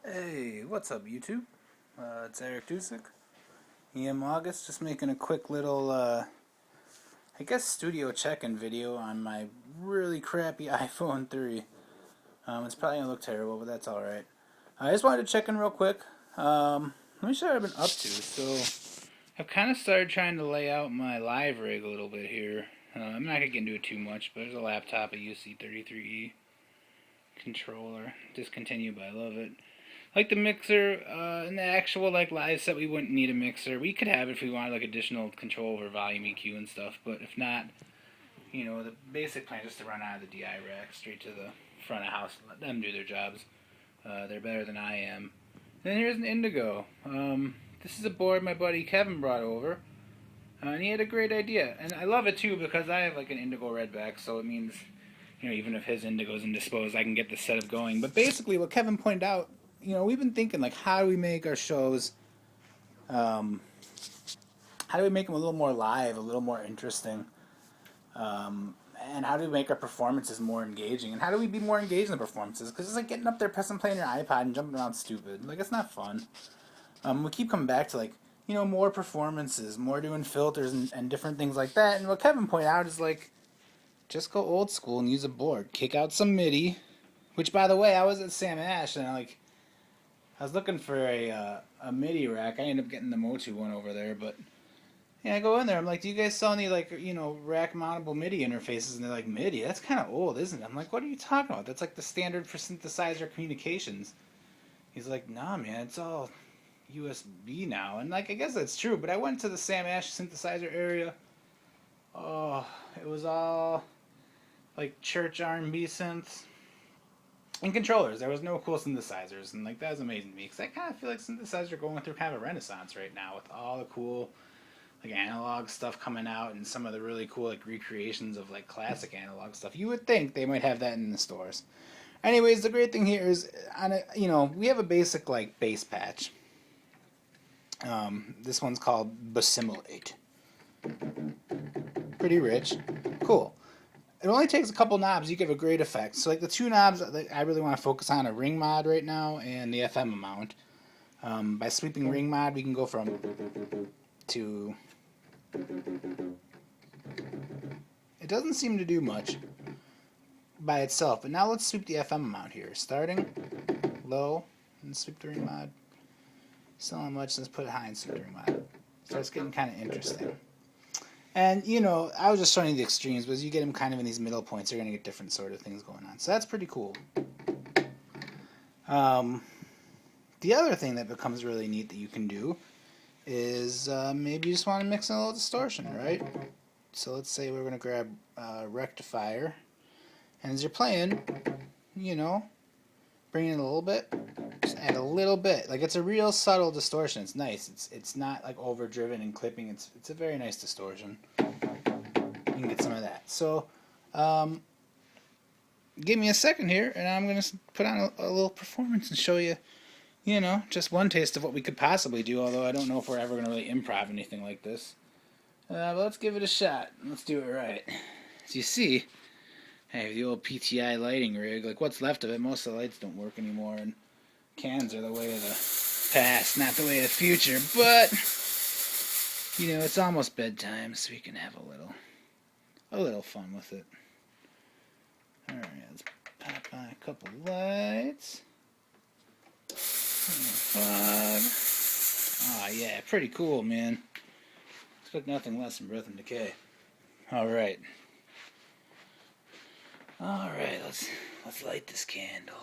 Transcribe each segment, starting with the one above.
Hey, what's up, YouTube? It's Eric Dusick. EM August, just making a quick little, I guess, studio check-in video on my really crappy iPhone 3. It's probably gonna look terrible, but that's alright. I just wanted to check in real quick. Let me show you what I've been up to. So, I've kind of started trying to lay out my live rig a little bit here. I'm not gonna get into it too much, but there's a laptop, a UC33E controller. Discontinued, but I love it. Like the mixer, in the actual live set, we wouldn't need a mixer. We could have it if we wanted additional control over volume EQ and stuff. But if not, the basic plan is just to run out of the DI rack straight to the front of house and let them do their jobs. They're better than I am. And then here's an Indigo. This is a board my buddy Kevin brought over, and he had a great idea. And I love it too because I have an Indigo redback, so it means even if his Indigo's indisposed, I can get the setup going. But basically, what Kevin pointed out. We've been thinking, how do we make our shows, how do we make them a little more live, a little more interesting, and how do we make our performances more engaging, and how do we be more engaged in the performances, because it's like getting up there, pressing play on your iPod and jumping around stupid, it's not fun. We keep coming back to, more performances, more doing filters and different things like that, and what Kevin pointed out is, just go old school and use a board, kick out some MIDI, which, by the way, I was at Sam Ash, and I was looking for a MIDI rack. I ended up getting the Motu one over there, but I go in there. I'm like, do you guys sell any rack mountable MIDI interfaces? And they're like, MIDI? That's kind of old, isn't it? I'm like, what are you talking about? That's the standard for synthesizer communications. He's like, nah, man, it's all USB now. And I guess that's true. But I went to the Sam Ash synthesizer area. Oh, it was all church R&B synths. And controllers. There was no cool synthesizers, and that was amazing to me because I kind of feel like synthesizers are going through kind of a renaissance right now with all the cool analog stuff coming out and some of the really cool recreations of classic analog stuff. You would think they might have that in the stores. Anyways, the great thing here is we have a basic bass patch. This one's called Bassimilate. Pretty rich, cool. It only takes a couple knobs, you get a great effect. So the two knobs I really want to focus on are ring mod right now and the FM amount. By sweeping ring mod, we can go from to... It doesn't seem to do much by itself, but now let's sweep the FM amount here. Starting low and sweep the ring mod. Still not much, let's put it high and sweep the ring mod. Starts getting kind of interesting. And, I was just showing you the extremes, but as you get them kind of in these middle points, you're going to get different sort of things going on. So that's pretty cool. The other thing that becomes really neat that you can do is maybe you just want to mix in a little distortion, right? So let's say we're going to grab a rectifier. And as you're playing, bring in a little bit. Just add a little bit. It's a real subtle distortion. It's nice. It's not overdriven and clipping. It's a very nice distortion. You can get some of that. So, give me a second here, and I'm going to put on a little performance and show you, just one taste of what we could possibly do, although I don't know if we're ever going to really improv anything like this. But let's give it a shot. Let's do it right. As you see, I have the old PTI lighting rig. What's left of it, most of the lights don't work anymore, and cans are the way of the past, not the way of the future, but it's almost bedtime, so we can have a little fun with it. Alright, let's pop on a couple lights. Fog. Oh yeah, pretty cool, man. Expect nothing less from Breath and Decay. Alright, let's light this candle.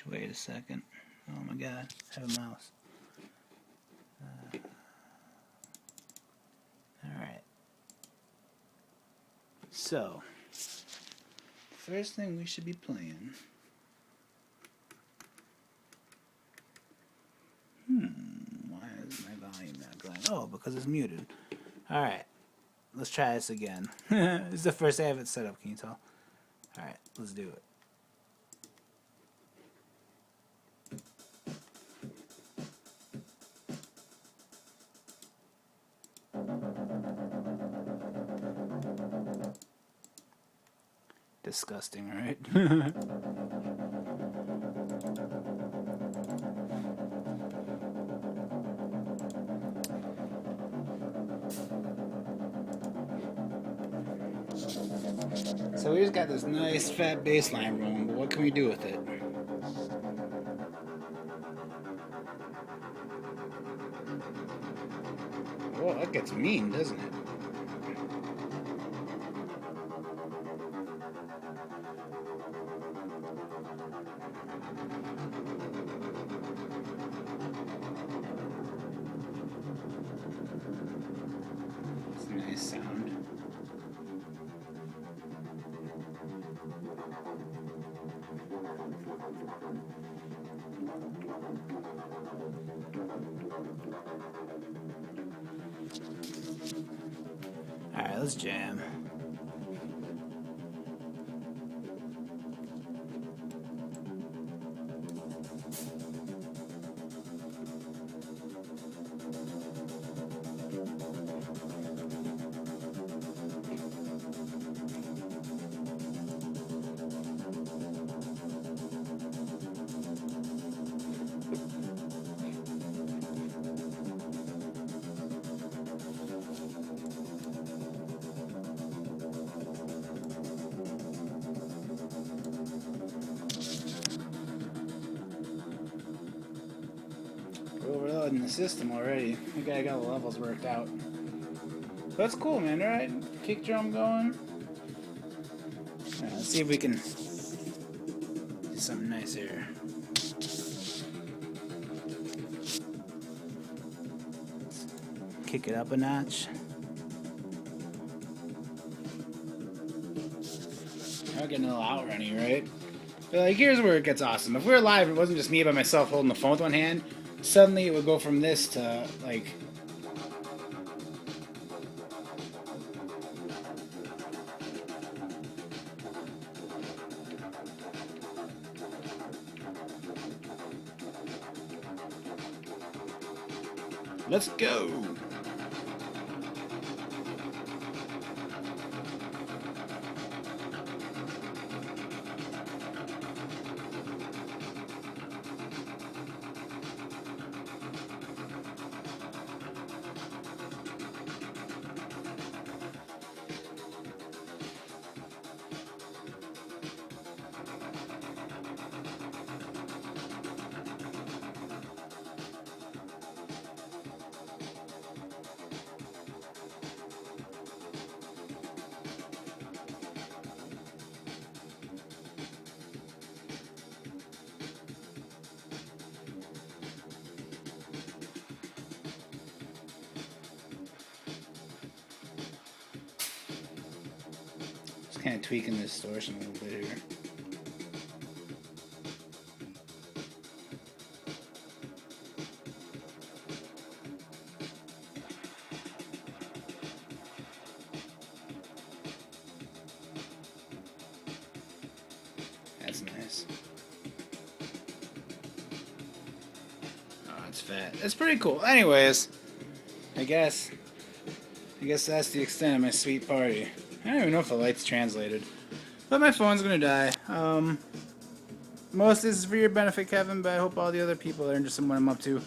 Wait a second. Oh my god, I have a mouse. Alright. So, first thing we should be playing. Why is my volume not going? Oh, because it's muted. Alright, let's try this again. This is the first day I have it set up, can you tell? Alright, let's do it. Disgusting, right? So we just got this nice fat baseline rolling, but what can we do with it? Well, that gets mean, doesn't it? It's a nice sound. Alright, let's jam. Overloading the system already. I think I got the levels worked out. That's cool, man. Alright, kick drum going. Alright, let's see if we can do something nice here. Kick it up a notch. Now we're getting a little outrunny, right? But like, here's where it gets awesome. If we were live, it wasn't just me by myself holding the phone with one hand. Suddenly it would go from this to like let's go. Kind of tweaking the distortion a little bit here. That's nice. Oh, it's fat. It's pretty cool. Anyways, I guess that's the extent of my sweet party. I don't even know if the light's translated. But my phone's gonna die. Most of this is for your benefit, Kevin, but I hope all the other people are interested in what I'm up to.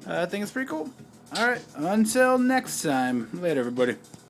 I think it's pretty cool. Alright, until next time. Later, everybody.